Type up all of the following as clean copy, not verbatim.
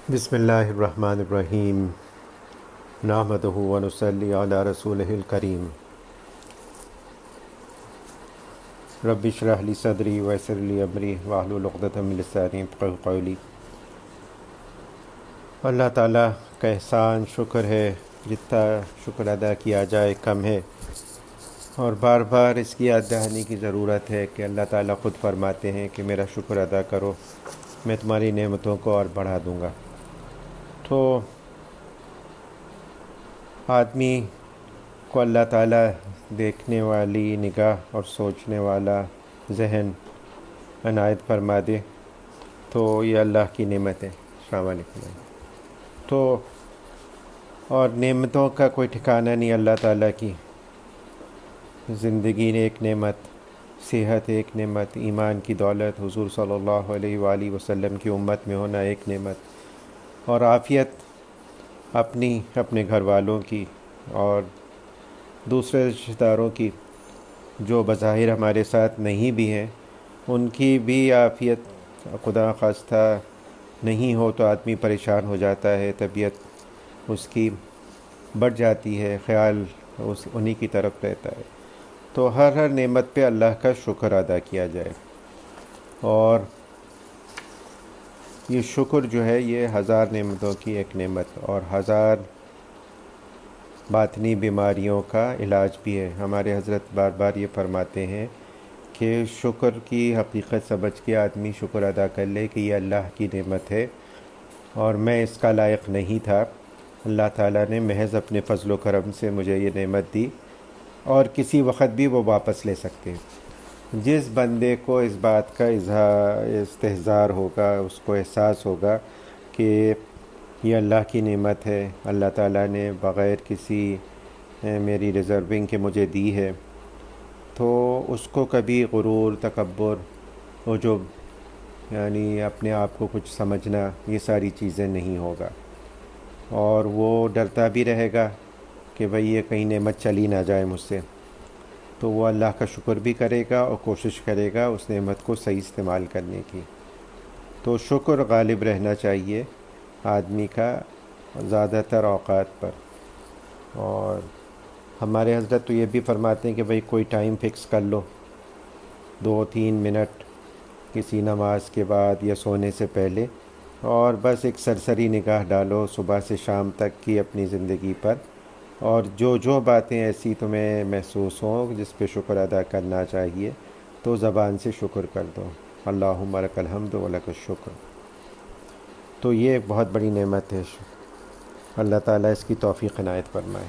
بسم اللہ الرحمن الرحیم نحمدہ و نصلی علی رسولہ الکریم رب اشرح لی صدری ویسر لی امری واحلل عقدۃ من لسانی یفقہوا قولی۔ اللہ تعالیٰ کا احسان شکر ہے، جتنا شکر ادا کیا جائے کم ہے، اور بار بار اس کی یاد دہانی کی ضرورت ہے کہ اللہ تعالیٰ خود فرماتے ہیں کہ میرا شکر ادا کرو، میں تمہاری نعمتوں کو اور بڑھا دوں گا۔ تو آدمی کو اللہ تعالیٰ دیکھنے والی نگاہ اور سوچنے والا ذہن عنایت فرما دے تو یہ اللہ کی نعمت ہے۔ السلام علیکم۔ تو اور نعمتوں کا کوئی ٹھکانہ نہیں اللہ تعالیٰ کی۔ زندگی ایک نعمت، صحت ایک نعمت، ایمان کی دولت، حضور صلی اللہ علیہ وآلہ وسلم کی امت میں ہونا ایک نعمت، اور عافیت اپنے گھر والوں کی اور دوسرے رشتہ داروں کی جو بظاہر ہمارے ساتھ نہیں بھی ہیں، ان کی بھی عافیت خدا خواستہ نہیں ہو تو آدمی پریشان ہو جاتا ہے، طبیعت اس کی بڑھ جاتی ہے، خیال انہی کی طرف رہتا ہے۔ تو ہر نعمت پہ اللہ کا شکر ادا کیا جائے، اور یہ شکر جو ہے یہ 1000 نعمتوں کی ایک نعمت اور 1000 باطنی بیماریوں کا علاج بھی ہے۔ ہمارے حضرت بار بار یہ فرماتے ہیں کہ شکر کی حقیقت سمجھ کے آدمی شکر ادا کر لے کہ یہ اللہ کی نعمت ہے اور میں اس کا لائق نہیں تھا، اللہ تعالیٰ نے محض اپنے فضل و کرم سے مجھے یہ نعمت دی، اور کسی وقت بھی وہ واپس لے سکتے ہیں۔ جس بندے کو اس بات کا استحضار ہوگا، اس کو احساس ہوگا کہ یہ اللہ کی نعمت ہے، اللہ تعالیٰ نے بغیر کسی میری ریزرونگ کے مجھے دی ہے، تو اس کو کبھی غرور، تکبر، عجب، یعنی اپنے آپ کو کچھ سمجھنا، یہ ساری چیزیں نہیں ہوگا، اور وہ ڈرتا بھی رہے گا کہ بھئی یہ کہیں نعمت چلی نہ جائے مجھ سے، تو وہ اللہ کا شکر بھی کرے گا اور کوشش کرے گا اس نعمت کو صحیح استعمال کرنے کی۔ تو شکر غالب رہنا چاہیے آدمی کا زیادہ تر اوقات پر۔ اور ہمارے حضرت تو یہ بھی فرماتے ہیں کہ بھئی کوئی ٹائم فکس کر لو، 2-3 منٹ کسی نماز کے بعد یا سونے سے پہلے، اور بس ایک سرسری نگاہ ڈالو صبح سے شام تک کی اپنی زندگی پر، اور جو باتیں ایسی تمہیں محسوس ہوں جس پہ شکر ادا کرنا چاہیے تو زبان سے شکر کر دو، اللہم لک الحمد و لک الشکر۔ تو یہ ایک بہت بڑی نعمت ہے، اللہ تعالیٰ اس کی توفیق عنایت فرمائے۔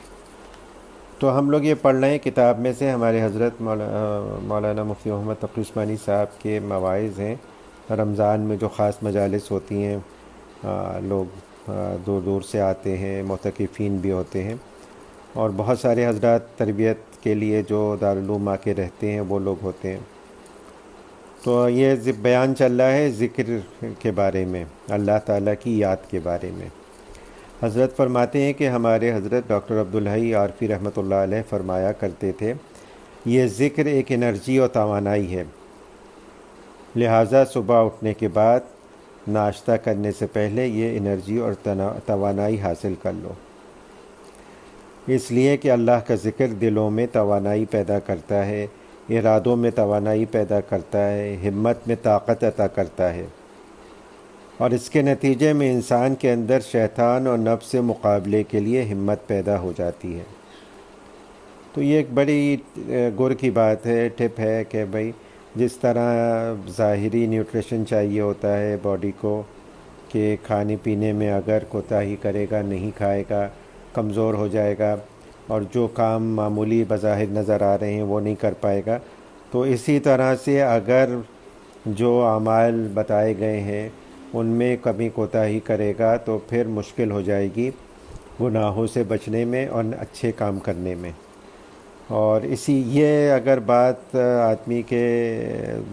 تو ہم لوگ یہ پڑھ رہے ہیں کتاب میں سے، ہمارے حضرت مولانا مفتی محمد تقی عثمانی صاحب کے مواعظ ہیں۔ رمضان میں جو خاص مجالس ہوتی ہیں، لوگ دور دور سے آتے ہیں، معتکفین بھی ہوتے ہیں، اور بہت سارے حضرات تربیت کے لیے جو دارالعلوم آ کے رہتے ہیں وہ لوگ ہوتے ہیں۔ تو یہ بیان چل رہا ہے ذکر کے بارے میں، اللہ تعالیٰ کی یاد کے بارے میں۔ حضرت فرماتے ہیں کہ ہمارے حضرت ڈاکٹر عبدالحی عارفی رحمۃ اللہ علیہ فرمایا کرتے تھے، یہ ذکر ایک انرجی اور توانائی ہے، لہٰذا صبح اٹھنے کے بعد ناشتہ کرنے سے پہلے یہ انرجی اور توانائی حاصل کر لو، اس لیے کہ اللہ کا ذکر دلوں میں توانائی پیدا کرتا ہے، ارادوں میں توانائی پیدا کرتا ہے، ہمت میں طاقت عطا کرتا ہے، اور اس کے نتیجے میں انسان کے اندر شیطان اور نفس سے مقابلے کے لیے ہمت پیدا ہو جاتی ہے۔ تو یہ ایک بڑی گر کی بات ہے، ٹپ ہے کہ بھئی جس طرح ظاہری نیوٹریشن چاہیے ہوتا ہے باڈی کو، کہ کھانے پینے میں اگر کوتاہی کرے گا، نہیں کھائے گا، کمزور ہو جائے گا، اور جو کام معمولی بظاہر نظر آ رہے ہیں وہ نہیں کر پائے گا، تو اسی طرح سے اگر جو اعمال بتائے گئے ہیں ان میں کمی کوتاہی کرے گا تو پھر مشکل ہو جائے گی گناہوں سے بچنے میں اور اچھے کام کرنے میں۔ اور یہ اگر بات آدمی کے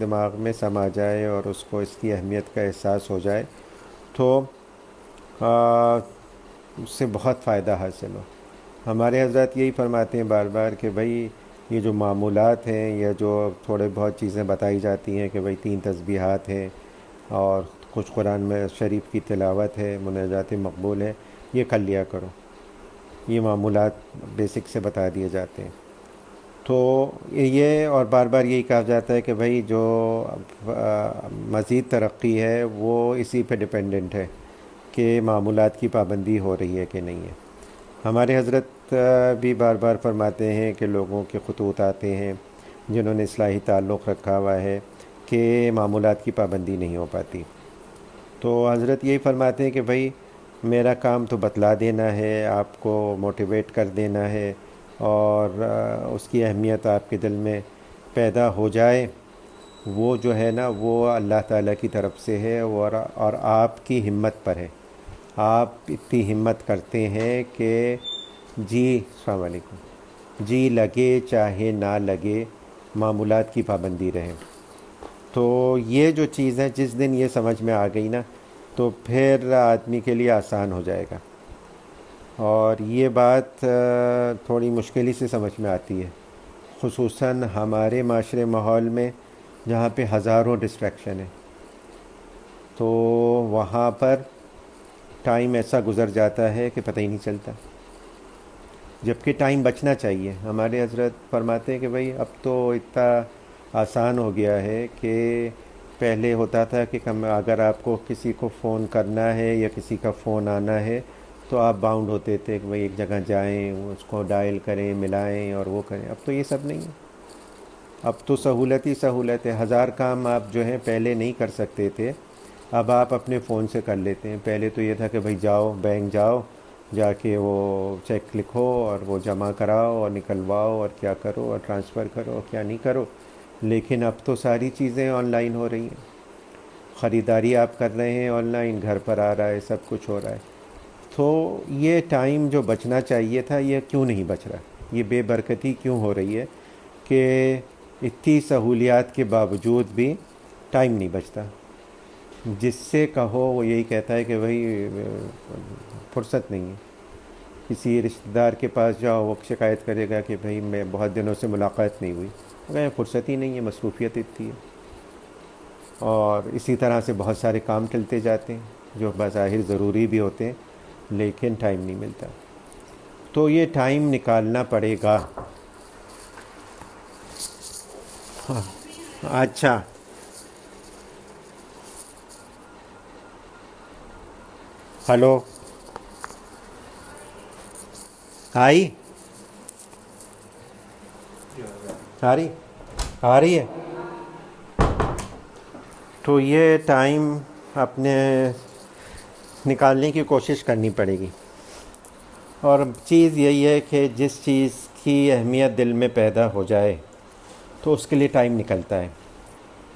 دماغ میں سما جائے اور اس کو اس کی اہمیت کا احساس ہو جائے تو اس سے بہت فائدہ حاصل ہو۔ ہمارے حضرات یہی فرماتے ہیں بار بار کہ بھئی یہ جو معمولات ہیں یا جو تھوڑے بہت چیزیں بتائی جاتی ہیں کہ بھئی 3 تسبیحات ہیں اور کچھ قرآن میں شریف کی تلاوت ہے، مناجات مقبول ہے، یہ کر لیا کرو. یہ معمولات بیسک سے بتا دیے جاتے ہیں. تو یہ اور بار بار یہی کہا جاتا ہے کہ بھائی جو مزید ترقی ہے وہ اسی پہ ڈپینڈنٹ ہے کہ معمولات کی پابندی ہو رہی ہے کہ نہیں ہے. ہمارے حضرت بھی بار بار فرماتے ہیں کہ لوگوں کے خطوط آتے ہیں جنہوں نے اصلاحی تعلق رکھا ہوا ہے کہ معمولات کی پابندی نہیں ہو پاتی. تو حضرت یہی فرماتے ہیں کہ بھائی میرا کام تو بتلا دینا ہے، آپ کو موٹیویٹ کر دینا ہے، اور اس کی اہمیت آپ کے دل میں پیدا ہو جائے. وہ جو ہے نا وہ اللہ تعالیٰ کی طرف سے ہے، اور آپ کی ہمت پر ہے. آپ اتنی ہمت کرتے ہیں کہ جی السلام علیکم، جی لگے چاہے نہ لگے معمولات کی پابندی رہے. تو یہ جو چیز ہے جس دن یہ سمجھ میں آ گئی نا تو پھر آدمی کے لیے آسان ہو جائے گا. اور یہ بات تھوڑی مشکل ہی سے سمجھ میں آتی ہے، خصوصاً ہمارے معاشرے ماحول میں جہاں پہ ہزاروں ڈسٹریکشن ہیں. تو وہاں پر ٹائم ایسا گزر جاتا ہے کہ پتہ ہی نہیں چلتا، جبکہ ٹائم بچنا چاہیے. ہمارے حضرت فرماتے ہیں کہ بھائی اب تو اتنا آسان ہو گیا ہے کہ پہلے ہوتا تھا کہ اگر آپ کو کسی کو فون کرنا ہے یا کسی کا فون آنا ہے تو آپ باؤنڈ ہوتے تھے کہ بھائی ایک جگہ جائیں، اس کو ڈائل کریں، ملائیں اور وہ کریں. اب تو یہ سب نہیں ہے. اب تو سہولت ہی سہولت ہے. ہزار کام آپ جو ہیں پہلے نہیں کر سکتے تھے، اب آپ اپنے فون سے کر لیتے ہیں. پہلے تو یہ تھا کہ بھائی جاؤ بینک جاؤ، جا کے وہ چیک لکھو اور وہ جمع کراؤ اور نکلواؤ اور کیا کرو اور ٹرانسفر کرو اور کیا نہیں کرو. لیکن اب تو ساری چیزیں آن لائن ہو رہی ہیں. خریداری آپ کر رہے ہیں آن لائن، گھر پر آ رہا ہے، سب کچھ ہو رہا ہے. تو یہ ٹائم جو بچنا چاہیے تھا یہ کیوں نہیں بچ رہا؟ یہ بے برکتی کیوں ہو رہی ہے کہ اتنی سہولیات کے باوجود بھی ٹائم نہیں بچتا؟ جس سے کہو وہ یہی کہتا ہے کہ بھائی فرصت نہیں ہے. کسی رشتہ دار کے پاس جاؤ، وہ شکایت کرے گا کہ بھائی میں بہت دنوں سے ملاقات نہیں ہوئی. اگر فرصت ہی نہیں ہے، مصروفیت اتنی ہے. اور اسی طرح سے بہت سارے کام چلتے جاتے ہیں جو بظاہر ضروری بھی ہوتے ہیں لیکن ٹائم نہیں ملتا. تو یہ ٹائم نکالنا پڑے گا. اچھا، ہلو، آئی آ رہی ہے. تو یہ ٹائم اپنے نکالنے کی کوشش کرنی پڑے گی. اور چیز یہی ہے کہ جس چیز کی اہمیت دل میں پیدا ہو جائے تو اس کے لیے ٹائم نکلتا ہے.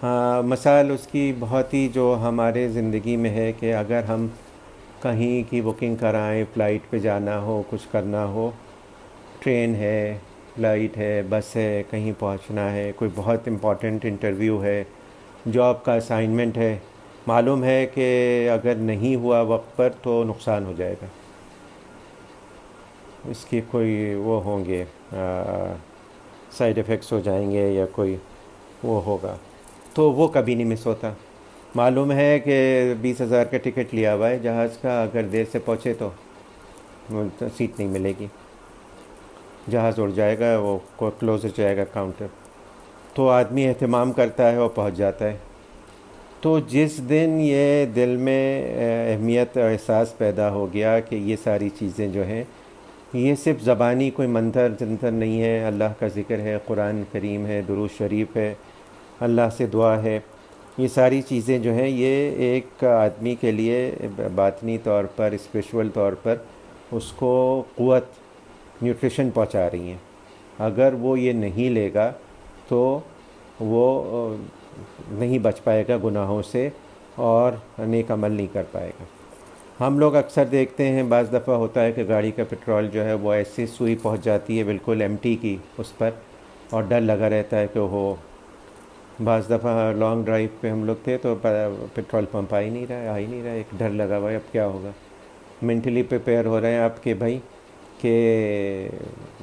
ہاں، مثال اس کی بہت ہی جو ہمارے زندگی میں ہے کہ اگر ہم کہیں کی بکنگ کرائیں، فلائٹ پہ جانا ہو، کچھ کرنا ہو، ٹرین ہے، فلائٹ ہے، بس ہے، کہیں پہنچنا ہے، کوئی بہت امپورٹنٹ انٹرویو ہے، جاب کا اسائنمنٹ ہے، معلوم ہے کہ اگر نہیں ہوا وقت پر تو نقصان ہو جائے گا، اس کی کوئی وہ ہوں گے، سائیڈ ایفیکٹس ہو جائیں گے یا کوئی وہ ہوگا. تو وہ کبھی نہیں مس ہوتا. معلوم ہے کہ 20,000 کا ٹکٹ لیا ہوا ہے جہاز کا، اگر دیر سے پہنچے تو سیٹ نہیں ملے گی، جہاز اڑ جائے گا، وہ کلوز ہو جائے گا کاؤنٹر. تو آدمی اہتمام کرتا ہے اور پہنچ جاتا ہے. تو جس دن یہ دل میں اہمیت اور احساس پیدا ہو گیا کہ یہ ساری چیزیں جو ہیں یہ صرف زبانی کوئی منتر جنتر نہیں ہے، اللہ کا ذکر ہے، قرآن کریم ہے، درود شریف ہے، اللہ سے دعا ہے، یہ ساری چیزیں جو ہیں یہ ایک آدمی کے لیے باطنی طور پر، اسپریچول طور پر اس کو قوت، نیوٹریشن پہنچا رہی ہیں. اگر وہ یہ نہیں لے گا تو وہ نہیں بچ پائے گا گناہوں سے اور نیک عمل نہیں کر پائے گا. ہم لوگ اکثر دیکھتے ہیں بعض دفعہ ہوتا ہے کہ گاڑی کا پٹرول جو ہے وہ ایسی سوئی پہنچ جاتی ہے بالکل ایمٹی کی اس پر، اور ڈر لگا رہتا ہے کہ وہ بعض دفعہ لانگ ڈرائیو پہ ہم لوگ تھے تو پٹرول پمپ آ ہی نہیں رہا، ایک ڈر لگا ہوا ہے اب کیا ہوگا. مینٹلی پریپیئر ہو رہے ہیں آپ کہ بھائی کہ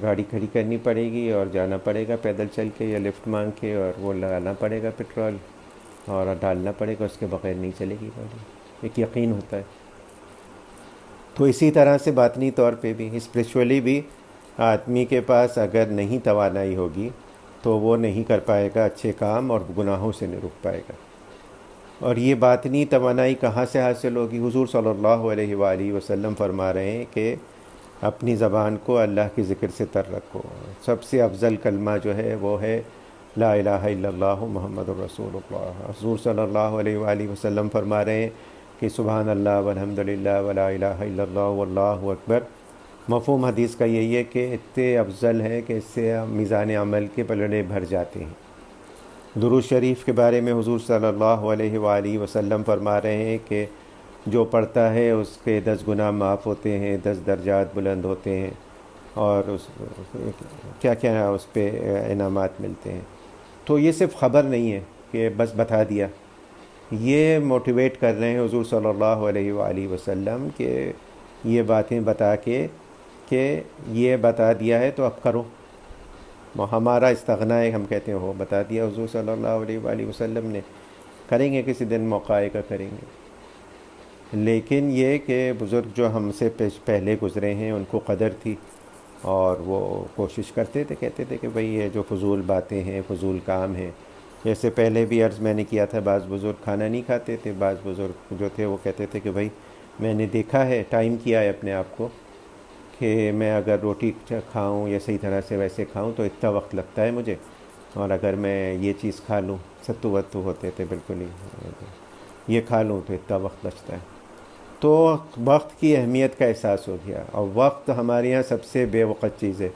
گاڑی کھڑی کرنی پڑے گی اور جانا پڑے گا پیدل چل کے یا لفٹ مانگ کے، اور وہ لگانا پڑے گا پٹرول. اور ڈالنا پڑے گا، اس کے بغیر نہیں چلے گی گاڑی، ایک یقین ہوتا ہے۔ تو اسی طرح سے باطنی طور پہ بھی، اسپریچولی بھی، آدمی کے پاس اگر نہیں توانائی ہوگی تو وہ نہیں کر پائے گا اچھے کام، اور گناہوں سے نہیں رک پائے گا۔ اور یہ باطنی توانائی کہاں سے حاصل ہوگی؟ حضور صلی اللہ علیہ وآلہ وسلم فرما رہے ہیں کہ اپنی زبان کو اللہ کے ذکر سے تر رکھو۔ سب سے افضل کلمہ جو ہے وہ ہے لا الہ الا اللہ محمد الرسول اللہ۔ حضور صلی اللہ علیہ وآلہ وسلم فرما رہے ہیں کہ سبحان اللہ والحمد للہ ولا الہ الا اللہ واللہ اکبر۔ مفہوم حدیث کا یہی ہے کہ اتنے افضل ہے کہ اس سے میزان عمل کے پلڑے بھر جاتے ہیں۔ درود شریف کے بارے میں حضور صلی اللہ علیہ وآلہ وسلم فرما رہے ہیں کہ جو پڑھتا ہے اس کے 10 گناہ معاف ہوتے ہیں، 10 درجات بلند ہوتے ہیں، اور کیا کیا اس پہ انعامات ملتے ہیں۔ تو یہ صرف خبر نہیں ہے کہ بس بتا دیا، یہ موٹیویٹ کر رہے ہیں حضور صلی اللہ علیہ وآلہ وسلم کہ یہ باتیں بتا کے کہ یہ بتا دیا ہے تو اب کرو۔ ہمارا استغنا ہے، ہم کہتے ہیں وہ بتا دیا حضور صلی اللہ علیہ وآلہ وسلم نے، کریں گے کسی دن موقع آئے گا کریں گے۔ لیکن یہ کہ بزرگ جو ہم سے پہلے گزرے ہیں ان کو قدر تھی، اور وہ کوشش کرتے تھے، کہتے تھے کہ بھئی یہ جو فضول باتیں ہیں، فضول کام ہیں۔ جیسے پہلے بھی عرض میں نے کیا تھا، بعض بزرگ کھانا نہیں کھاتے تھے، بعض بزرگ جو تھے وہ کہتے تھے کہ بھئی میں نے دیکھا ہے، ٹائم کیا ہے اپنے آپ کو، کہ میں اگر روٹی کھاؤں یا صحیح طرح سے ویسے کھاؤں تو اتنا وقت لگتا ہے مجھے، اور اگر میں یہ چیز کھا لوں، ستو وتو ہوتے تھے بالکل ہی، یہ کھا لوں تو اتنا وقت بچتا ہے۔ تو وقت کی اہمیت کا احساس ہو گیا، اور وقت ہمارے یہاں سب سے بے وقت چیز ہے۔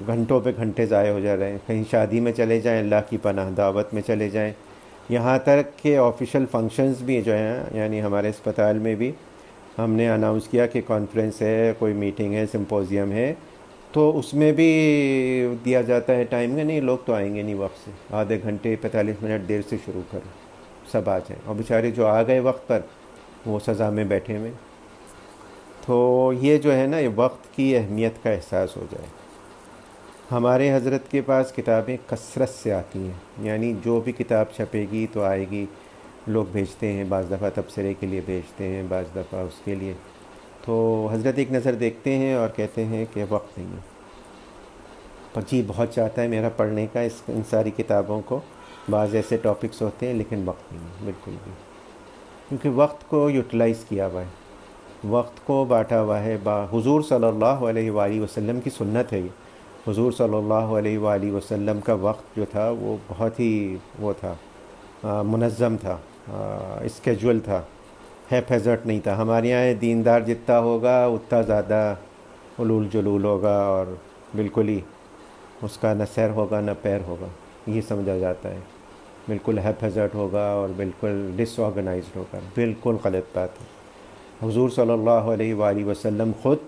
گھنٹوں پہ گھنٹے ضائع ہو جا رہے ہیں، کہیں شادی میں چلے جائیں، اللہ کی پناہ دعوت میں چلے جائیں، یہاں تک کہ آفیشیل فنکشنز بھی جو ہیں، یعنی ہمارے اسپتال میں بھی ہم نے اناؤنس کیا کہ کانفرنس ہے، کوئی میٹنگ ہے، سمپوزیم ہے، تو اس میں بھی دیا جاتا ہے ٹائم کہ نہیں لوگ تو آئیں گے نہیں وقت سے، آدھے گھنٹے 45 منٹ دیر سے شروع کرو، سب آ جائیں، اور بیچارے جو آ گئے وقت پر وہ سزا میں بیٹھے ہوئے۔ تو یہ جو ہے نا، یہ وقت کی اہمیت کا احساس ہو جائے۔ ہمارے حضرت کے پاس کتابیں کثرت سے آتی ہیں، یعنی جو بھی کتاب چھپے گی تو آئے گی، لوگ بھیجتے ہیں، بعض دفعہ تبصرے کے لیے بھیجتے ہیں، بعض دفعہ اس کے لیے۔ تو حضرت ایک نظر دیکھتے ہیں اور کہتے ہیں کہ وقت نہیں ہے، پر جی بہت چاہتا ہے میرا پڑھنے کا ان ساری کتابوں کو، بعض ایسے ٹاپکس ہوتے ہیں لیکن وقت نہیں ہے بالکل بھی، کیونکہ وقت کو یوٹیلائز کیا ہوا ہے، وقت کو بانٹا ہوا ہے۔ حضور صلی اللہ علیہ وآلہ وسلم کی سنت ہے یہ۔ حضور صلی اللہ علیہ وآلہ وسلم کا وقت جو تھا وہ بہت ہی وہ تھا، منظم تھا، اسکیجول تھا، ہیپ نہیں تھا۔ ہمارے یہاں دیندار جتنا ہوگا اتنا زیادہ حلول جلول ہوگا، اور بالکل ہی اس کا نہ سیر ہوگا نہ پیر ہوگا، یہ سمجھا جاتا ہے، بالکل ہیپ ہوگا اور بالکل ڈس آرگنائزڈ ہوگا، بالکل غلط بات ہے۔ حضور صلی اللہ علیہ وآلہ وسلم خود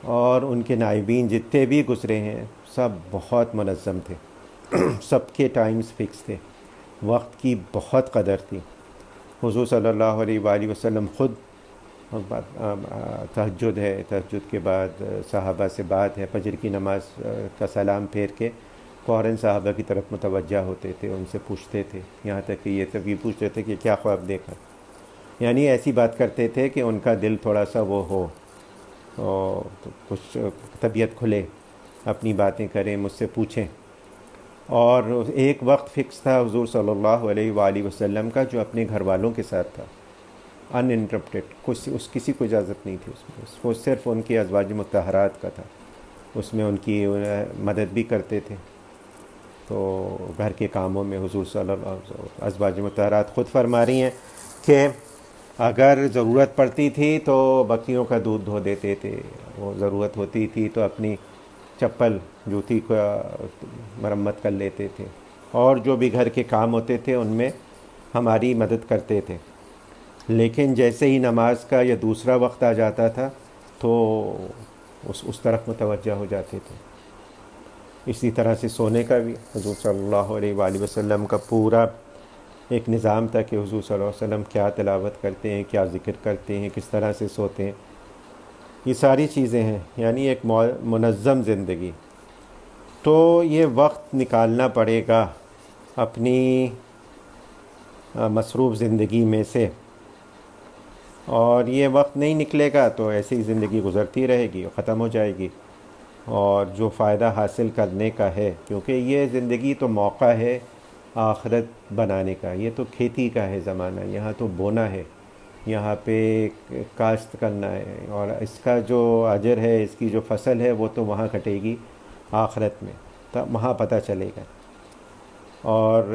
اور ان کے نائبین جتنے بھی گزرے ہیں سب بہت منظم تھے، سب کے ٹائمز فکس تھے، وقت کی بہت قدر تھی۔ حضور صلی اللہ علیہ وآلہ وسلم خود، تہجد ہے، تہجد کے بعد صحابہ سے بات ہے، فجر کی نماز کا سلام پھیر کے فوراً صحابہ کی طرف متوجہ ہوتے تھے، ان سے پوچھتے تھے، یہاں تک کہ یہ تب یہ پوچھتے تھے کہ کیا خواب دیکھا، یعنی ایسی بات کرتے تھے کہ ان کا دل تھوڑا سا وہ ہو، اور کچھ طبیعت کھلے، اپنی باتیں کریں، مجھ سے پوچھیں۔ اور ایک وقت فکس تھا حضور صلی اللہ علیہ وآلہ وسلم کا جو اپنے گھر والوں کے ساتھ تھا، ان انٹرپٹیڈ، کسی کو اجازت نہیں تھی اس میں، وہ صرف ان کی ازواج مطہرات کا تھا، اس میں ان کی مدد بھی کرتے تھے۔ تو گھر کے کاموں میں حضور صلی اللہ علیہ وسلم، ازواج مطہرات خود فرما رہی ہیں کہ اگر ضرورت پڑتی تھی تو بکریوں کا دودھ دھو دیتے تھے، وہ ضرورت ہوتی تھی تو اپنی چپل جوتی کا مرمت کر لیتے تھے، اور جو بھی گھر کے کام ہوتے تھے ان میں ہماری مدد کرتے تھے۔ لیکن جیسے ہی نماز کا یا دوسرا وقت آ جاتا تھا تو اس طرف متوجہ ہو جاتے تھے۔ اسی طرح سے سونے کا بھی حضور صلی اللہ علیہ وآلہ وسلم کا پورا ایک نظام تھا کہ حضور صلی اللہ علیہ وسلم کیا تلاوت کرتے ہیں، کیا ذکر کرتے ہیں، کس طرح سے سوتے ہیں، یہ ساری چیزیں ہیں، یعنی ایک منظم زندگی۔ تو یہ وقت نکالنا پڑے گا اپنی مصروف زندگی میں سے، اور یہ وقت نہیں نکلے گا تو ایسے ہی زندگی گزرتی رہے گی، ختم ہو جائے گی۔ اور جو فائدہ حاصل کرنے کا ہے، کیونکہ یہ زندگی تو موقع ہے آخرت بنانے کا، یہ تو کھیتی کا ہے زمانہ، یہاں تو بونا ہے، یہاں پہ کاشت کرنا ہے، اور اس کا جو اجر ہے، اس کی جو فصل ہے، وہ تو وہاں کٹے گی آخرت میں، تب وہاں پتہ چلے گا۔ اور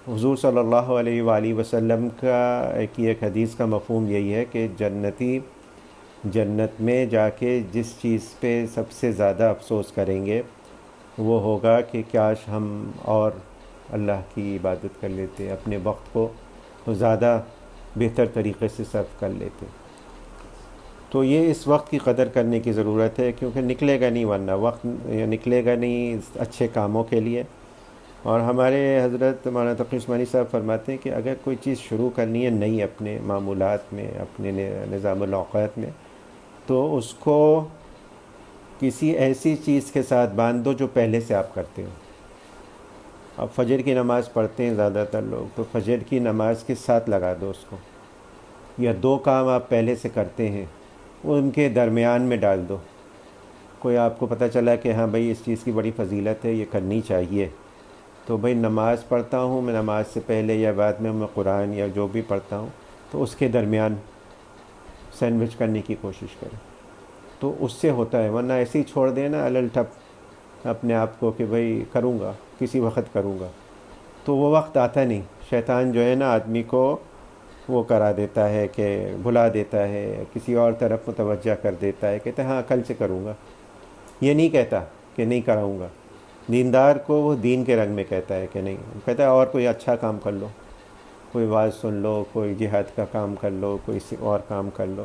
حضور صلی اللہ علیہ وآلہ وسلم کی ایک حدیث کا مفہوم یہی ہے کہ جنتی جنت میں جا کے جس چیز پہ سب سے زیادہ افسوس کریں گے وہ ہوگا کہ کاش ہم اور اللہ کی عبادت کر لیتے، اپنے وقت کو زیادہ بہتر طریقے سے صرف کر لیتے۔ تو یہ اس وقت کی قدر کرنے کی ضرورت ہے، کیونکہ نکلے گا نہیں، ورنہ وقت نکلے گا نہیں اچھے کاموں کے لیے۔ اور ہمارے حضرت مولانا تقی عثمانی صاحب فرماتے ہیں کہ اگر کوئی چیز شروع کرنی ہے نئی اپنے معمولات میں، اپنے نظام الاوقات میں، تو اس کو کسی ایسی چیز کے ساتھ باندھ دو جو پہلے سے آپ کرتے ہو۔ اب فجر کی نماز پڑھتے ہیں زیادہ تر لوگ، تو فجر کی نماز کے ساتھ لگا دو اس کو، یا دو کام آپ پہلے سے کرتے ہیں وہ ان کے درمیان میں ڈال دو۔ کوئی آپ کو پتہ چلا کہ ہاں بھئی اس چیز کی بڑی فضیلت ہے، یہ کرنی چاہیے، تو بھئی نماز پڑھتا ہوں میں، نماز سے پہلے یا بعد میں قرآن یا جو بھی پڑھتا ہوں، تو اس کے درمیان سینڈوچ کرنے کی کوشش کریں، تو اس سے ہوتا ہے۔ ورنہ ایسے ہی چھوڑ دینا الٹپ اپنے آپ کو کہ بھئی کروں گا، کسی وقت کروں گا، تو وہ وقت آتا نہیں۔ شیطان جو ہے نا آدمی کو وہ کرا دیتا ہے کہ بھلا دیتا ہے، کسی اور طرف متوجہ کر دیتا ہے، کہتا ہے ہاں کل سے کروں گا، یہ نہیں کہتا کہ نہیں کراؤں گا۔ دیندار کو وہ دین کے رنگ میں کہتا ہے کہ نہیں، کہتا ہے اور کوئی اچھا کام کر لو، کوئی واعظ سن لو، کوئی جہاد کا کام کر لو، کوئی اور کام کر لو۔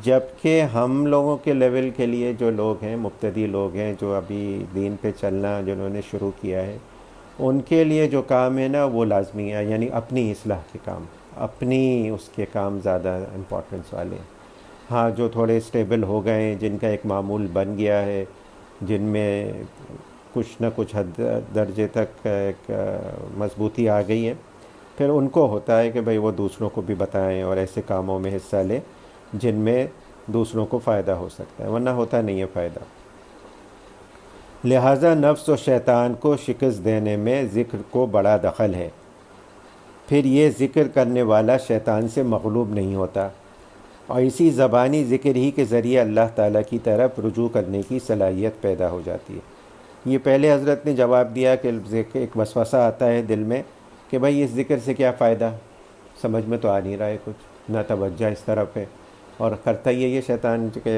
جبکہ ہم لوگوں کے لیول کے لیے جو لوگ ہیں، مبتدی لوگ ہیں، جو ابھی دین پہ چلنا جنہوں نے شروع کیا ہے، ان کے لیے جو کام ہے نا وہ لازمی ہے، یعنی اپنی اصلاح کے کام، اپنی اس کے کام زیادہ امپورٹنس والے ہیں۔ ہاں جو تھوڑے اسٹیبل ہو گئے ہیں، جن کا ایک معمول بن گیا ہے، جن میں کچھ نہ کچھ حد درجے تک ایک مضبوطی آ گئی ہے، پھر ان کو ہوتا ہے کہ بھئی وہ دوسروں کو بھی بتائیں اور ایسے کاموں میں حصہ لیں جن میں دوسروں کو فائدہ ہو سکتا ہے، ورنہ ہوتا نہیں ہے فائدہ۔ لہٰذا نفس و شیطان کو شکست دینے میں ذکر کو بڑا دخل ہے۔ پھر یہ ذکر کرنے والا شیطان سے مغلوب نہیں ہوتا، اور اسی زبانی ذکر ہی کے ذریعے اللہ تعالیٰ کی طرف رجوع کرنے کی صلاحیت پیدا ہو جاتی ہے۔ یہ پہلے حضرت نے جواب دیا کہ ایک وسوسہ آتا ہے دل میں کہ بھائی اس ذکر سے کیا فائدہ، سمجھ میں تو آ نہیں رہا ہے کچھ، نہ توجہ اس طرف ہے، اور کرتا ہی ہے یہ شیطان کہ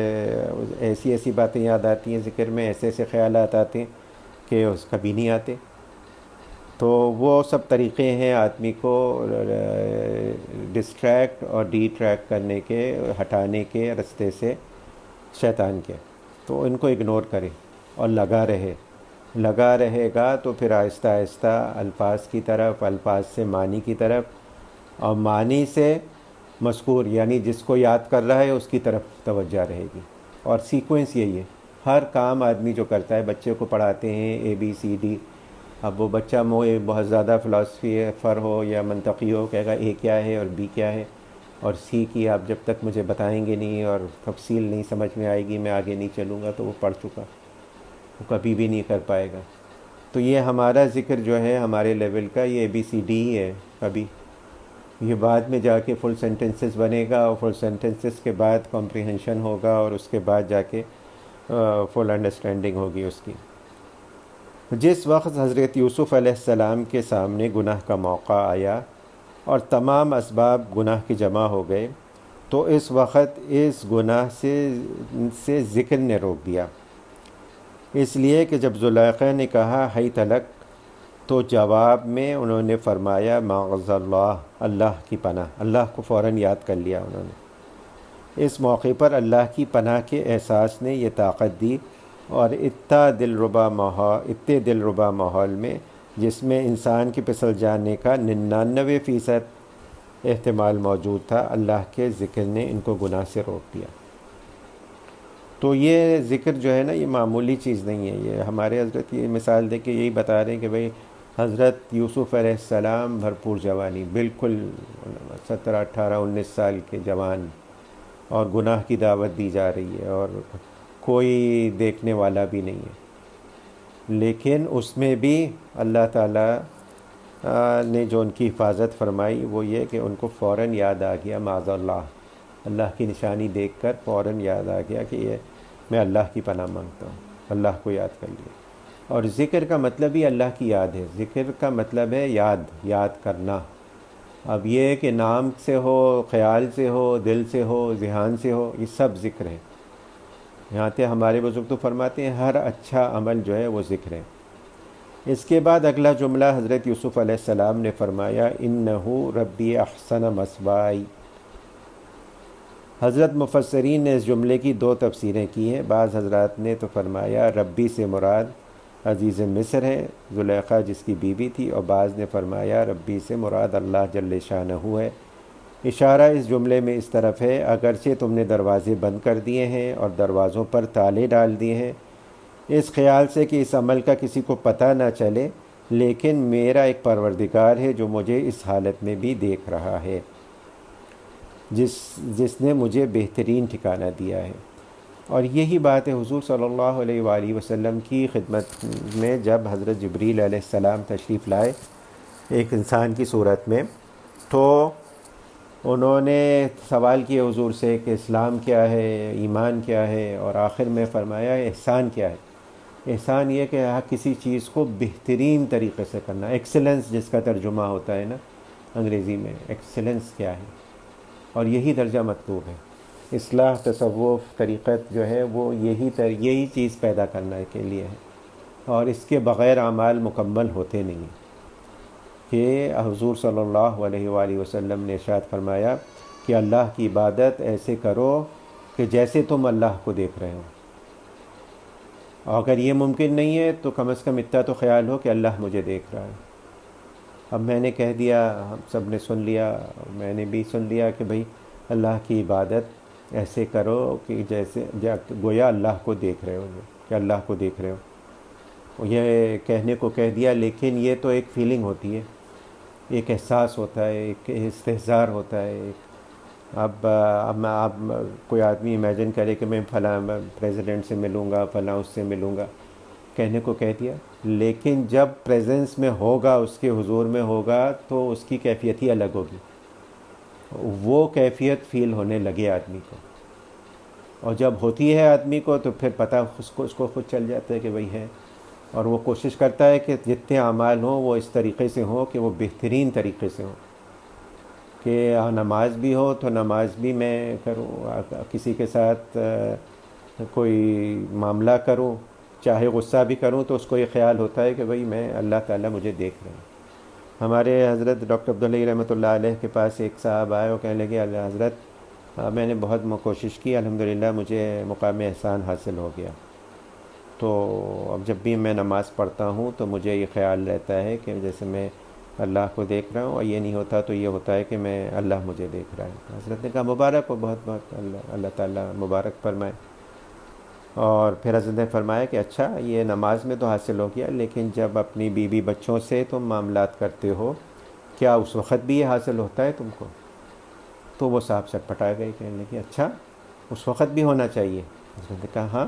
ایسی ایسی باتیں یاد آتی ہیں ذکر میں، ایسے ایسے خیالات آتے ہیں کہ اس کبھی نہیں آتے۔ تو وہ سب طریقے ہیں آدمی کو ڈسٹریکٹ اور ڈی ٹریکٹ کرنے کے، ہٹانے کے رستے سے شیطان کے، تو ان کو اگنور کرے اور لگا رہے گا تو پھر آہستہ آہستہ الفاظ کی طرف، الفاظ سے معنی کی طرف، اور معنی سے مذکور یعنی جس کو یاد کر رہا ہے اس کی طرف توجہ رہے گی۔ اور سیکوینس یہی ہے، ہر کام آدمی جو کرتا ہے، بچے کو پڑھاتے ہیں ABCD، اب وہ بچہ بہت زیادہ فلاسفی فر ہو یا منطقی ہو، کہے گا A کیا ہے اور B کیا ہے اور C کی آپ جب تک مجھے بتائیں گے نہیں اور تفصیل نہیں سمجھ میں آئے گی میں آگے نہیں چلوں گا، تو وہ پڑھ چکا، وہ کبھی بھی نہیں کر پائے گا۔ تو یہ ہمارا ذکر جو ہے ہمارے لیول کا، یہ ABCD ہی ہے ابھی، یہ بعد میں جا کے فل سینٹنسز بنے گا، اور فل سینٹنسز کے بعد کمپریہنشن ہوگا، اور اس کے بعد جا کے فل انڈرسٹینڈنگ ہوگی اس کی۔ جس وقت حضرت یوسف علیہ السلام کے سامنے گناہ کا موقع آیا اور تمام اسباب گناہ کے جمع ہو گئے، تو اس وقت اس گناہ سے ذکر نے روک دیا، اس لیے کہ جب زلیخا نے کہا حیت لک، تو جواب میں انہوں نے فرمایا معاذ اللہ، اللہ کی پناہ، اللہ کو فوراً یاد کر لیا انہوں نے۔ اس موقع پر اللہ کی پناہ کے احساس نے یہ طاقت دی، اور اتنے دلربا ماحول میں جس میں انسان کے پھسل جانے کا 99% احتمال موجود تھا، اللہ کے ذکر نے ان کو گناہ سے روک دیا۔ تو یہ ذکر جو ہے نا، یہ معمولی چیز نہیں ہے، یہ ہمارے حضرت یہ مثال دے کے یہی بتا رہے ہیں کہ بھئی حضرت یوسف علیہ السلام بھرپور جوانی، بالکل 17 18 19 سال کے جوان، اور گناہ کی دعوت دی جا رہی ہے اور کوئی دیکھنے والا بھی نہیں ہے، لیکن اس میں بھی اللہ تعالیٰ نے جو ان کی حفاظت فرمائی وہ یہ کہ ان کو فوراً یاد آ گیا، معاذ اللہ کی نشانی دیکھ کر فوراً یاد آ گیا کہ یہ میں اللہ کی پناہ مانگتا ہوں، اللہ کو یاد کر لیا۔ اور ذکر کا مطلب ہی اللہ کی یاد ہے، ذکر کا مطلب ہے یاد کرنا۔ اب یہ کہ نام سے ہو، خیال سے ہو، دل سے ہو، ذہان سے ہو، یہ سب ذکر ہے۔ یہاں تھے ہمارے بزرگ تو فرماتے ہیں ہر اچھا عمل جو ہے وہ ذکر ہے۔ اس کے بعد اگلا جملہ حضرت یوسف علیہ السلام نے فرمایا انہو ربی احسن مثوائی۔ حضرت مفسرین نے اس جملے کی دو تفسیریں کی ہیں۔ بعض حضرات نے تو فرمایا ربی سے مراد عزیز مصر ہے، زلیخا جس کی بیوی تھی، اور بعض نے فرمایا ربی سے مراد اللہ جل شانہ ہے۔ اشارہ اس جملے میں اس طرف ہے اگرچہ تم نے دروازے بند کر دیے ہیں اور دروازوں پر تالے ڈال دیے ہیں اس خیال سے کہ اس عمل کا کسی کو پتہ نہ چلے، لیکن میرا ایک پروردگار ہے جو مجھے اس حالت میں بھی دیکھ رہا ہے، جس نے مجھے بہترین ٹھکانہ دیا ہے۔ اور یہی بات ہے حضور صلی اللہ علیہ وآلہ وسلم کی خدمت میں جب حضرت جبریل علیہ السلام تشریف لائے ایک انسان کی صورت میں، تو انہوں نے سوال کیا حضور سے کہ اسلام کیا ہے، ایمان کیا ہے، اور آخر میں فرمایا احسان کیا ہے۔ احسان یہ کہ کسی چیز کو بہترین طریقے سے کرنا، ایکسلنس جس کا ترجمہ ہوتا ہے نا انگریزی میں، ایکسلنس کیا ہے، اور یہی درجہ مطلوب ہے۔ اصلاح، تصوف، طریقت جو ہے وہ یہی چیز پیدا کرنے کے لیے ہے، اور اس کے بغیر اعمال مکمل ہوتے نہیں ہیں۔ کہ حضور صلی اللہ علیہ وآلہ وسلم نے ارشاد فرمایا کہ اللہ کی عبادت ایسے کرو کہ جیسے تم اللہ کو دیکھ رہے ہو، اور اگر یہ ممکن نہیں ہے تو کم از کم اتنا تو خیال ہو کہ اللہ مجھے دیکھ رہا ہے۔ اب میں نے کہہ دیا، ہم سب نے سن لیا، میں نے بھی سن لیا کہ بھئی اللہ کی عبادت ایسے کرو کہ جیسے گویا اللہ کو دیکھ رہے ہو، کہ اللہ کو دیکھ رہے ہو۔ یہ کہنے کو کہہ دیا، لیکن یہ تو ایک فیلنگ ہوتی ہے، ایک احساس ہوتا ہے، ایک استحضار ہوتا ہے۔ اب آپ کوئی آدمی امیجن کرے کہ میں فلاں پریزیڈنٹ سے ملوں گا، فلاں اس سے ملوں گا، کہنے کو کہہ دیا، لیکن جب پریزنس میں ہوگا، اس کے حضور میں ہوگا، تو اس کی کیفیت ہی الگ ہوگی، وہ کیفیت فیل ہونے لگے آدمی کو، اور جب ہوتی ہے آدمی کو تو پھر پتہ اس کو خود چل جاتا ہے کہ وہی ہے، اور وہ کوشش کرتا ہے کہ جتنے اعمال ہوں وہ اس طریقے سے ہوں کہ وہ بہترین طریقے سے ہوں، کہ نماز بھی ہو تو نماز بھی میں کروں، کسی کے ساتھ کوئی معاملہ کروں، چاہے غصہ بھی کروں تو اس کو یہ خیال ہوتا ہے کہ بھئی میں اللہ تعالیٰ مجھے دیکھ رہے ہیں۔ ہمارے حضرت ڈاکٹر عبداللہ رحمۃ اللہ علیہ کے پاس ایک صاحب آئے اور کہنے لگے اللہ حضرت میں نے بہت کوشش کی، الحمدللہ مجھے مقام احسان حاصل ہو گیا، تو اب جب بھی میں نماز پڑھتا ہوں تو مجھے یہ خیال رہتا ہے کہ جیسے میں اللہ کو دیکھ رہا ہوں، اور یہ نہیں ہوتا تو یہ ہوتا ہے کہ میں اللہ مجھے دیکھ رہا ہے۔ حضرت نے کہا مبارک ہو، بہت بہت اللہ تعالیٰ مبارک فرمائے۔ اور پھر حضرت نے فرمایا کہ اچھا یہ نماز میں تو حاصل ہو گیا، لیکن جب اپنی بیوی بچوں سے تم معاملات کرتے ہو کیا اس وقت بھی یہ حاصل ہوتا ہے تم کو؟ تو وہ صاحب چٹپٹا گئے، کہنے لگے اچھا اس وقت بھی ہونا چاہیے۔ حضرت نے کہا ہاں،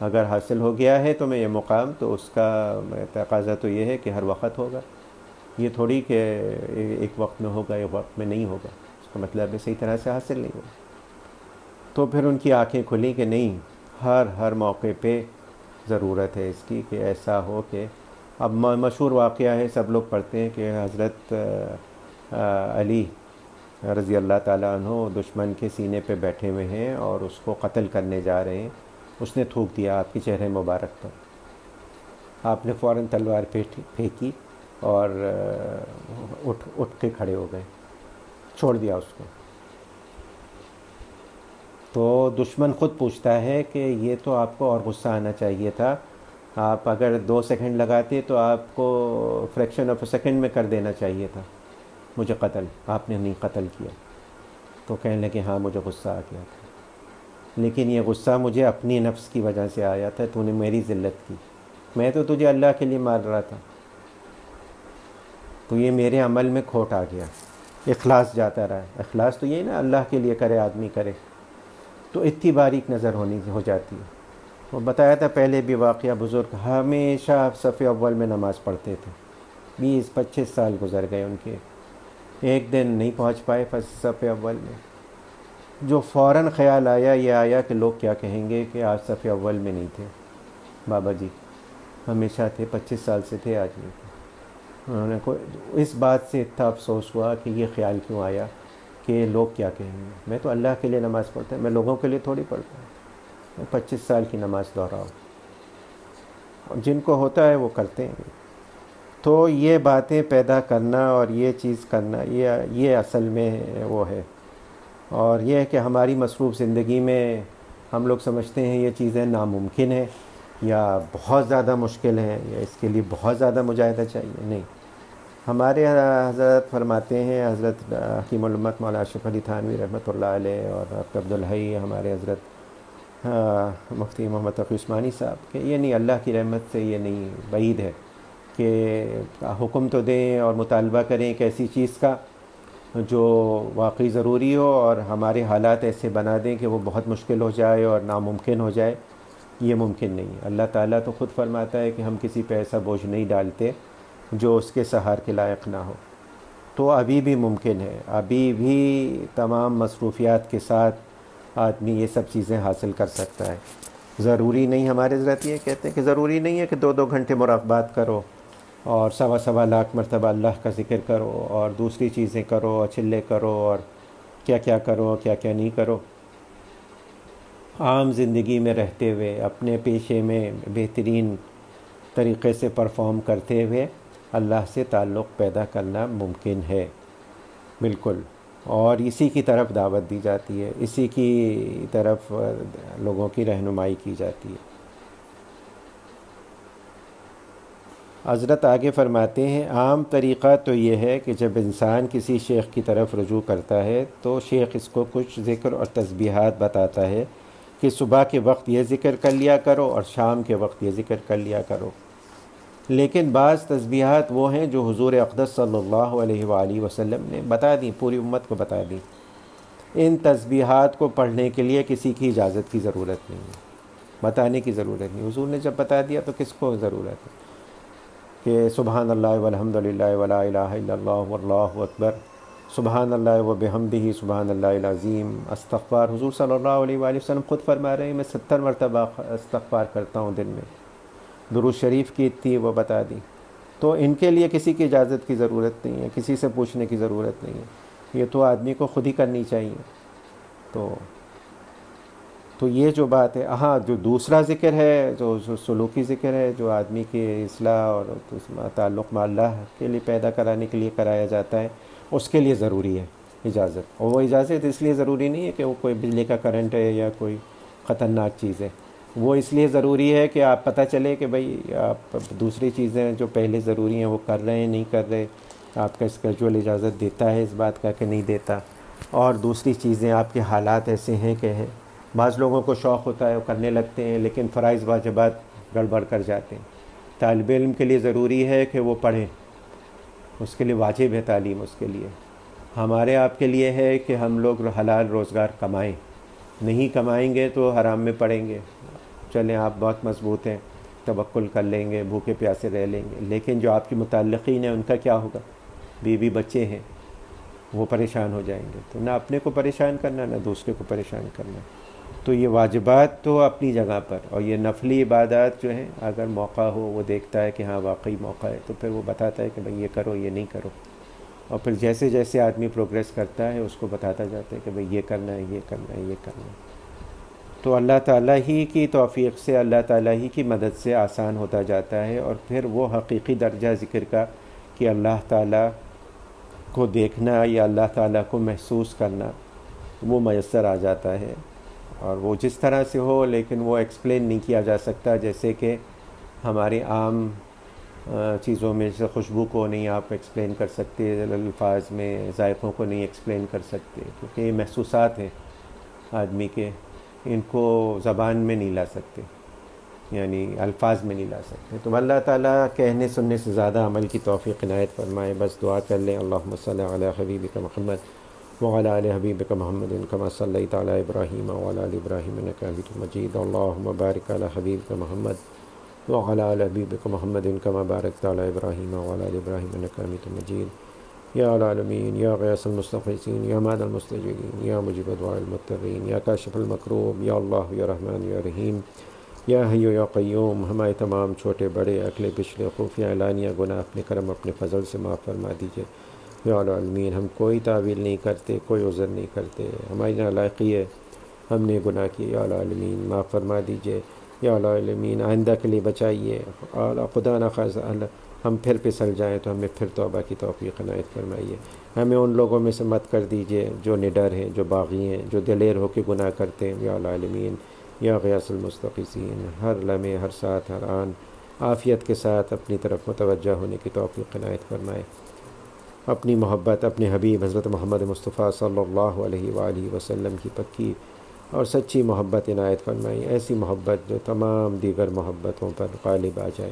اگر حاصل ہو گیا ہے تمہیں یہ مقام تو اس کا تقاضا تو یہ ہے کہ ہر وقت ہوگا، یہ تھوڑی کہ ایک وقت میں ہوگا ایک وقت میں نہیں ہوگا، اس کا مطلب ہے صحیح طرح سے حاصل نہیں ہوگا۔ تو پھر ان کی آنکھیں کھلیں کہ نہیں، ہر موقع پہ ضرورت ہے اس کی کہ ایسا ہو کہ اب مشہور واقعہ ہے، سب لوگ پڑھتے ہیں کہ حضرت علی رضی اللہ تعالیٰ عنہ دشمن کے سینے پہ بیٹھے ہوئے ہیں اور اس کو قتل کرنے جا رہے ہیں، اس نے تھوک دیا آپ کے چہرے مبارک پر، آپ نے فوراً تلوار پھینکی اور اٹھ کے کھڑے ہو گئے، چھوڑ دیا اس کو۔ تو دشمن خود پوچھتا ہے کہ یہ تو آپ کو اور غصہ آنا چاہیے تھا، آپ اگر 2 سیکنڈ لگاتے تو آپ کو فریکشن آف اے سیکنڈ میں کر دینا چاہیے تھا مجھے قتل، آپ نے نہیں قتل کیا۔ تو کہنے لگے ہاں مجھے غصہ آ گیا تھا، لیکن یہ غصہ مجھے اپنی نفس کی وجہ سے آیا تھا، تو نے میری ذلت کی، میں تو تجھے اللہ کے لیے مار رہا تھا، تو یہ میرے عمل میں کھوٹ آ گیا، اخلاص جاتا رہا۔ اخلاص تو یہ نا اللہ کے لیے کرے آدمی کرے، تو اتنی باریک نظر ہو جاتی ہے۔ وہ بتایا تھا پہلے بھی واقعہ، بزرگ ہمیشہ صف اول میں نماز پڑھتے تھے، 20-25 سال گزر گئے ان کے، ایک دن نہیں پہنچ پائے صف اول میں۔ جو فوراً خیال آیا، یہ آیا کہ لوگ کیا کہیں گے کہ آج صف اول میں نہیں تھے بابا جی، ہمیشہ تھے، 25 سال سے تھے، آج نہیں تھے۔ انہوں نے اس بات سے اتنا افسوس ہوا کہ یہ خیال کیوں آیا کہ لوگ کیا کہیں گے، میں تو اللہ کے لیے نماز پڑھتا ہوں، میں لوگوں کے لیے تھوڑی پڑھتا ہوں، میں 25 سال کی نماز دہراؤں، اور جن کو ہوتا ہے وہ کرتے ہیں۔ تو یہ باتیں پیدا کرنا اور یہ چیز کرنا، یہ اصل میں وہ ہے۔ اور یہ ہے کہ ہماری مصروف زندگی میں ہم لوگ سمجھتے ہیں یہ چیزیں ناممکن ہیں یا بہت زیادہ مشکل ہیں یا اس کے لیے بہت زیادہ مجاہدہ چاہیے، نہیں۔ ہمارے حضرت فرماتے ہیں، حضرت حکیم الامت مولانا اشرف علی تھانوی رحمۃ اللہ علیہ اور ڈاکٹر عبدالحی ہمارے حضرت مفتی محمد تقی عثمانی صاحب، کہ یہ نہیں، اللہ کی رحمت سے یہ نہیں، بعید ہے کہ حکم تو دیں اور مطالبہ کریں ایک ایسی چیز کا جو واقعی ضروری ہو، اور ہمارے حالات ایسے بنا دیں کہ وہ بہت مشکل ہو جائے اور ناممکن ہو جائے، یہ ممکن نہیں ہے۔ اللہ تعالیٰ تو خود فرماتا ہے کہ ہم کسی پہ ایسا بوجھ نہیں ڈالتے جو اس کے سہار کے لائق نہ ہو۔ تو ابھی بھی ممکن ہے، ابھی بھی تمام مصروفیات کے ساتھ آدمی یہ سب چیزیں حاصل کر سکتا ہے۔ ضروری نہیں، ہمارے حضرت یہ کہتے ہیں کہ ضروری نہیں ہے کہ 2-2 گھنٹے مراقبات کرو اور 1.25 لاکھ مرتبہ اللہ کا ذکر کرو اور دوسری چیزیں کرو اور چلے کرو اور کیا کیا کرو کیا کیا نہیں کرو۔ عام زندگی میں رہتے ہوئے اپنے پیشے میں بہترین طریقے سے پرفارم کرتے ہوئے اللہ سے تعلق پیدا کرنا ممکن ہے، بالکل۔ اور اسی کی طرف دعوت دی جاتی ہے، اسی کی طرف لوگوں کی رہنمائی کی جاتی ہے۔ حضرت آگے فرماتے ہیں، عام طریقہ تو یہ ہے کہ جب انسان کسی شیخ کی طرف رجوع کرتا ہے تو شیخ اس کو کچھ ذکر اور تسبیحات بتاتا ہے کہ صبح کے وقت یہ ذکر کر لیا کرو اور شام کے وقت یہ ذکر کر لیا کرو۔ لیکن بعض تسبیحات وہ ہیں جو حضور اقدس صلی اللہ علیہ وآلہ وسلم نے بتا دیں، پوری امت کو بتا دیں۔ ان تسبیحات کو پڑھنے کے لیے کسی کی اجازت کی ضرورت نہیں ہے، بتانے کی ضرورت نہیں۔ حضور نے جب بتا دیا تو کس کو ضرورت ہے کہ سبحان اللہ والحمد للہ ولا الہ الا اللہ واللہ اکبر، سبحان اللہ و بحمدہ سبحان اللہ العظیم، استغفار۔ حضور صلی اللہ علیہ وآلہ وسلم خود فرما رہے ہیں میں 70 مرتبہ استغفار کرتا ہوں دن میں، درود شریف کی اتنی وہ بتا دی۔ تو ان کے لیے کسی کی اجازت کی ضرورت نہیں ہے، کسی سے پوچھنے کی ضرورت نہیں ہے، یہ تو آدمی کو خود ہی کرنی چاہیے۔ تو یہ جو بات ہے، ہاں جو دوسرا ذکر ہے، جو سلوکی ذکر ہے، جو آدمی کی اصلاح اور تعلق مع اللہ کے لیے پیدا کرانے کے لیے کرایا جاتا ہے، اس کے لیے ضروری ہے اجازت۔ اور وہ اجازت اس لیے ضروری نہیں ہے کہ وہ کوئی بجلی کا کرنٹ ہے یا کوئی خطرناک چیز ہے، وہ اس لیے ضروری ہے کہ آپ پتہ چلے کہ بھئی آپ دوسری چیزیں جو پہلے ضروری ہیں وہ کر رہے ہیں نہیں کر رہے، آپ کا اسکیجول اجازت دیتا ہے اس بات کا کہ نہیں دیتا، اور دوسری چیزیں آپ کے حالات ایسے ہیں کہ ہیں۔ بعض لوگوں کو شوق ہوتا ہے وہ کرنے لگتے ہیں لیکن فرائض واجبات گڑبڑ کر جاتے ہیں۔ طالب علم کے لیے ضروری ہے کہ وہ پڑھیں، اس کے لیے واجب ہے تعلیم، اس کے لیے۔ ہمارے آپ کے لیے ہے کہ ہم لوگ حلال روزگار کمائیں، نہیں کمائیں گے تو حرام میں پڑیں گے۔ چلیں آپ بہت مضبوط ہیں، توکل کر لیں گے، بھوکے پیاسے رہ لیں گے، لیکن جو آپ کے متعلقین ہیں ان کا کیا ہوگا؟ بیوی بچے ہیں، وہ پریشان ہو جائیں گے۔ تو نہ اپنے کو پریشان کرنا نہ دوسرے کو پریشان کرنا۔ تو یہ واجبات تو اپنی جگہ پر، اور یہ نفلی عبادات جو ہیں اگر موقع ہو، وہ دیکھتا ہے کہ ہاں واقعی موقع ہے تو پھر وہ بتاتا ہے کہ بھئی یہ کرو یہ نہیں کرو، اور پھر جیسے جیسے آدمی پروگریس کرتا ہے اس کو بتاتا جاتا ہے کہ بھئی یہ کرنا ہے یہ کرنا ہے یہ کرنا ہے۔ تو اللہ تعالیٰ ہی کی توفیق سے، اللہ تعالیٰ ہی کی مدد سے آسان ہوتا جاتا ہے، اور پھر وہ حقیقی درجہ ذکر کا کہ اللہ تعالیٰ کو دیکھنا یا اللہ تعالیٰ کو محسوس کرنا وہ میسر آ جاتا ہے، اور وہ جس طرح سے ہو لیکن وہ ایکسپلین نہیں کیا جا سکتا، جیسے کہ ہماری عام چیزوں میں سے خوشبو کو نہیں آپ ایکسپلین کر سکتے، الفاظ میں ذائقوں کو نہیں ایکسپلین کر سکتے، کیونکہ یہ محسوسات ہیں آدمی کے، ان کو زبان میں نہیں لا سکتے۔ یعنی الفاظ میں نہیں لا سکتے. تو اللہ تعالیٰ کہنے سننے سے زیادہ عمل کی توفیق عنایت فرمائے. بس دعا کر لیں اللہم صلی علی حبیبک محمد وعلی آل حبیبک محمد کما صلیت علی ابراہیم وعلی آل ابراہیم انک حمید مجید. اللہم بارک علی حبیبک محمد وعلی آل حبیبک محمد کما بارکت علی ابراہیم وعلی آل ابراہیم انک حمید مجید. یا العالمین یا غیاث المستغیثین یا ماد المستجیبین یا مجیب دعاء المضطرین یا کاشف المکروب یا اللہ یا رحمان یا رحیم یا حی یا قیوم. ہمارے تمام چھوٹے بڑے اکلے پچھلے خفیہ اعلانیہ گناہ اپنے کرم اپنے فضل سے معاف فرما دیجیے. یا العالمین ہم کوئی تعویل نہیں کرتے, کوئی عذر نہیں کرتے, ہماری نالائقی ہے, ہم نے گناہ کیے. یا العالمین معاف فرما دیجیے. یا العالمین آئندہ کے لیے بچائیے. اور خدا نخواستہ ہم پھر پھسل جائیں تو ہمیں پھر توبہ کی توفیق عنایت فرمائیے. ہمیں ان لوگوں میں سے مت کر دیجیے جو نڈر ہیں, جو باغی ہیں, جو دلیر ہو کے گناہ کرتے ہیں. یا العالمین یا غیاث المستغیثین ہر لمحے ہر ساتھ ہر آن عافیت کے ساتھ اپنی طرف متوجہ ہونے کی توفیق عنایت فرمائے. اپنی محبت اپنے حبیب حضرت محمد مصطفیٰ صلی اللہ علیہ وآلہ وسلم کی پکی اور سچی محبت عنایت فرمائی. ایسی محبت جو تمام دیگر محبتوں پر غالب آ جائے.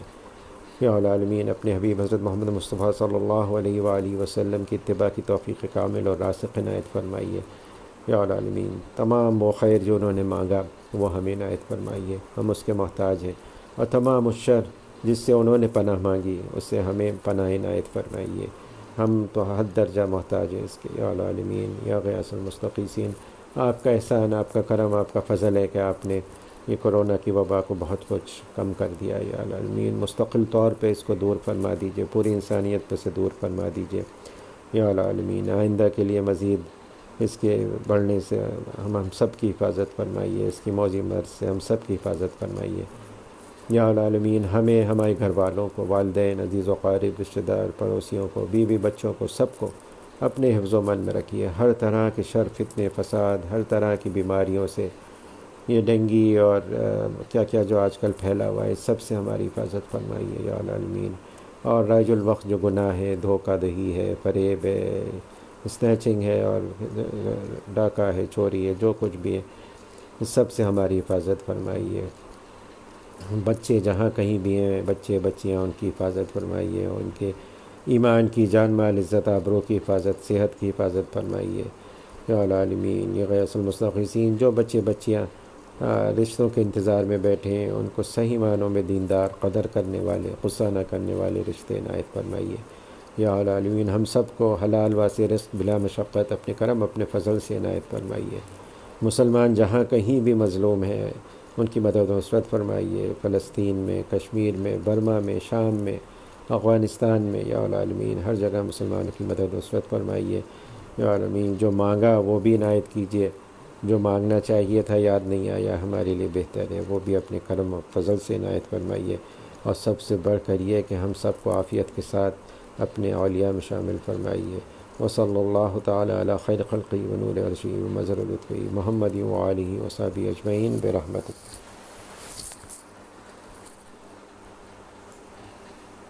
یا العالمین اپنے حبیب حضرت محمد مصطفیٰ صلی اللہ علیہ وآلہ وسلم کی اتباع کی توفیق کامل اور راسخ عنایت فرمائیے. یا العالمین تمام وہ خیر جو انہوں نے مانگا وہ ہمیں عنایت فرمائیے, ہم اس کے محتاج ہیں. اور تمام اس شر جس سے انہوں نے پناہ مانگی اس سے ہمیں پناہ عنایت فرمائیے. ہم تو حد درجہ محتاج ہیں اس کے. یا العالمین یا غیاث المستغیثین آپ کا احسان, آپ کا کرم, آپ کا فضل ہے کہ آپ نے یہ کرونا کی وبا کو بہت کچھ کم کر دیا. یا العالمین مستقل طور پہ اس کو دور فرما دیجیے, پوری انسانیت پہ سے دور فرما دیجیے. یا العالمین آئندہ کے لیے مزید اس کے بڑھنے سے ہم سب کی حفاظت فرمائیے, اس کی موذی مرض سے ہم سب کی حفاظت فرمائیے. یا العالمین ہمیں, ہمارے گھر والوں کو, والدین, عزیز و قارب, رشتہ دار, پڑوسیوں کو, بیوی بچوں کو, سب کو اپنے حفظ و مان میں رکھیے. ہر طرح کے شر, فتنے, فساد, ہر طرح کی بیماریوں سے, یہ ڈینگی اور کیا کیا جو آج کل پھیلا ہوا ہے, سب سے ہماری حفاظت فرمائیے. یا العالمین اور رائج الوقت جو گناہ ہے, دھوکہ دہی ہے, فریب ہے, اسنیچنگ ہے اور ڈاکہ ہے, چوری ہے, جو کچھ بھی ہے, اس سب سے ہماری حفاظت فرمائیے. بچے جہاں کہیں بھی ہیں, بچے بچیاں, ان کی حفاظت فرمائیے, ان کے ایمان کی, جان مال, عزت آبرو کی حفاظت, صحت کی حفاظت فرمائیے. یا العالمین یہ غیاث المستغیثین جو بچے بچیاں رشتوں کے انتظار میں بیٹھے ہیں ان کو صحیح معنوں میں دیندار, قدر کرنے والے, غصہ نہ کرنے والے رشتے عنایت فرمائیے. یا العالمین ہم سب کو حلال واسع رزق بلا مشقت اپنے کرم اپنے فضل سے عنایت فرمائیے. مسلمان جہاں کہیں بھی مظلوم ہیں ان کی مدد و نصرت فرمائیے, فلسطین میں, کشمیر میں, برما میں, شام میں, افغانستان میں. یا العالمین ہر جگہ مسلمانوں کی مدد و نصرت فرمائیے. یا العالمین جو مانگا وہ بھی عنایت کیجیے, جو مانگنا چاہیے تھا یاد نہیں آیا ہمارے لیے بہتر ہے وہ بھی اپنے کرم و فضل سے عنایت فرمائیے. اور سب سے بڑھ کر یہ کہ ہم سب کو عافیت کے ساتھ اپنے اولیاء میں شامل فرمائیے. وصلی اللہ تعالی علی خیر خلقی و نور عرشی و مظہر لطفی محمد و آلہ و صحبہ اجمعین برحمتک.